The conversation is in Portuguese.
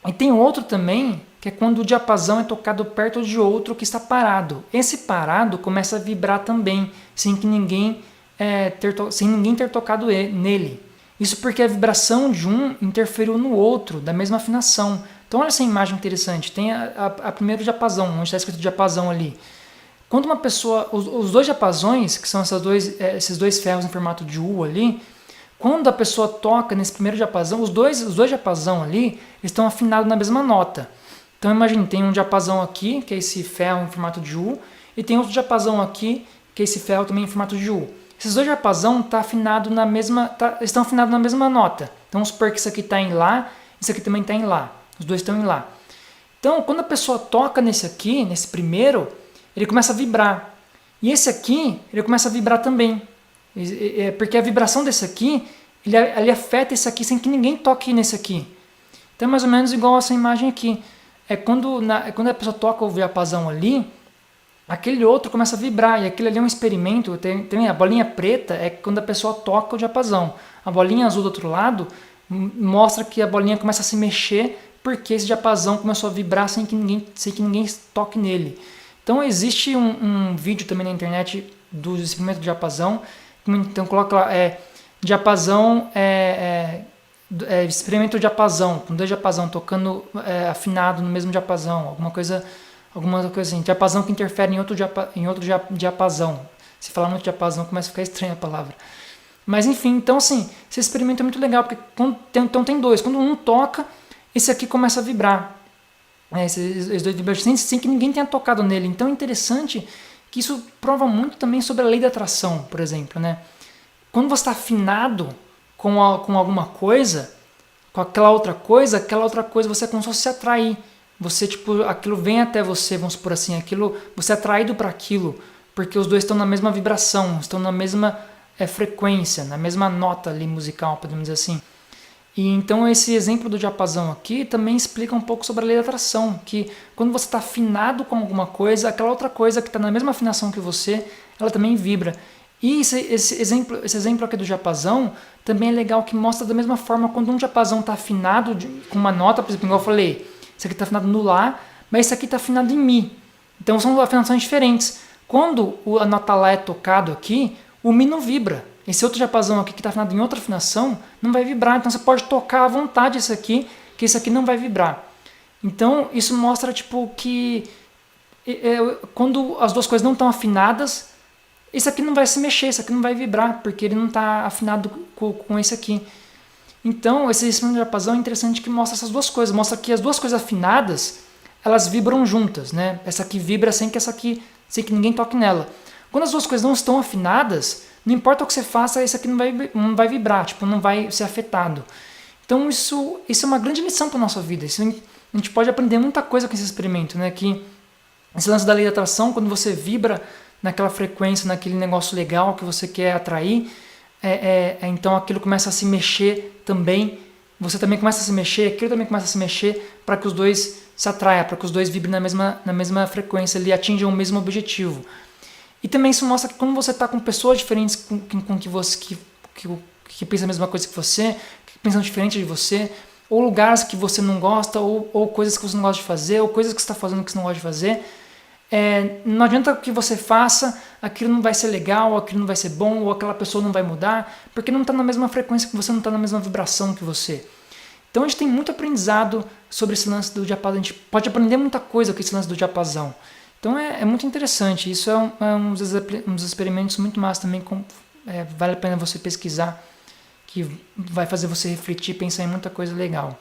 E tem outro também, que é quando o diapasão é tocado perto de outro que está parado. Esse parado começa a vibrar também, sem ninguém ter tocado nele. Isso porque a vibração de um interferiu no outro, da mesma afinação. Então olha essa imagem interessante. Tem a primeiro diapasão, onde está escrito diapasão ali. Quando uma pessoa, os dois diapasões, que são esses dois ferros em formato de U ali, quando a pessoa toca nesse primeiro diapasão, os dois diapasão ali estão afinados na mesma nota. Então imagine, tem um diapasão aqui, que é esse ferro em formato de U, e tem outro diapasão aqui, que é esse ferro também em formato de U. Esses dois diapasão estão afinados na mesma nota. Então vamos supor que isso aqui está em Lá, isso aqui também está em Lá. Os dois estão em Lá. Então quando a pessoa toca nesse aqui, nesse primeiro, ele começa a vibrar. E esse aqui, ele começa a vibrar também. Porque a vibração desse aqui, ele afeta esse aqui sem que ninguém toque nesse aqui. Então é mais ou menos igual essa imagem aqui. Quando a pessoa toca o diapasão ali, aquele outro começa a vibrar. E aquele ali é um experimento. Tem a bolinha preta é quando a pessoa toca o diapasão. A bolinha azul do outro lado mostra que a bolinha começa a se mexer porque esse diapasão começou a vibrar sem que ninguém toque nele. Então existe um vídeo também na internet do experimento do diapasão. Então coloca lá, diapasão, experimento diapasão, com dois diapasão tocando afinado no mesmo diapasão, alguma coisa assim, diapasão que interfere em outro diapasão. Se falar muito diapasão começa a ficar estranha a palavra. Mas enfim, então assim, esse experimento é muito legal, porque então tem dois, quando um toca, esse aqui começa a vibrar. Esses dois vibram sem que ninguém tenha tocado nele. Então é interessante que isso prova muito também sobre a lei da atração, por exemplo, né? Quando você está afinado com alguma coisa, com aquela outra coisa você é como se fosse se atrair. Você, aquilo vem até você, vamos supor assim, você é atraído para aquilo, porque os dois estão na mesma vibração, estão na mesma frequência, na mesma nota ali musical, podemos dizer assim. E então esse exemplo do diapasão aqui também explica um pouco sobre a lei da atração, que quando você está afinado com alguma coisa, aquela outra coisa que está na mesma afinação que você, ela também vibra. E esse exemplo aqui do diapasão também é legal, que mostra da mesma forma quando um diapasão está afinado com uma nota, por exemplo, igual eu falei, esse aqui está afinado no Lá, mas esse aqui está afinado em Mi. Então são afinações diferentes. Quando a nota Lá é tocado aqui, o Mi não vibra. Esse outro diapasão aqui que está afinado em outra afinação não vai vibrar. Então você pode tocar à vontade esse aqui, que esse aqui não vai vibrar. Então isso mostra que quando as duas coisas não estão afinadas, esse aqui não vai se mexer, esse aqui não vai vibrar, porque ele não está afinado com esse aqui. Então esse experimento de diapasão é interessante, que mostra essas duas coisas. Mostra que as duas coisas afinadas, elas vibram juntas, né? Essa aqui vibra sem que ninguém toque nela. Quando as duas coisas não estão afinadas, não importa o que você faça, esse aqui não vai vibrar, não vai ser afetado. Então isso é uma grande lição para a nossa vida. A gente pode aprender muita coisa com esse experimento, né? Que esse lance da lei da atração, quando você vibra naquela frequência, naquele negócio legal que você quer atrair, então aquilo começa a se mexer também, você também começa a se mexer, aquilo também começa a se mexer, para que os dois se atraiam, para que os dois vibrem na mesma frequência, ali atinjam o mesmo objetivo. E também isso mostra que quando você está com pessoas diferentes que pensam a mesma coisa que você, que pensam diferente de você, ou lugares que você não gosta, ou coisas que você não gosta de fazer, ou coisas que você está fazendo que você não gosta de fazer, não adianta que você faça, aquilo não vai ser legal, aquilo não vai ser bom, ou aquela pessoa não vai mudar, porque não está na mesma frequência que você, não está na mesma vibração que você. Então a gente tem muito aprendizado sobre esse lance do diapasão, a gente pode aprender muita coisa com esse lance do diapasão. Então é muito interessante, isso é um dos experimentos muito massa também, vale a pena você pesquisar, que vai fazer você refletir e pensar em muita coisa legal.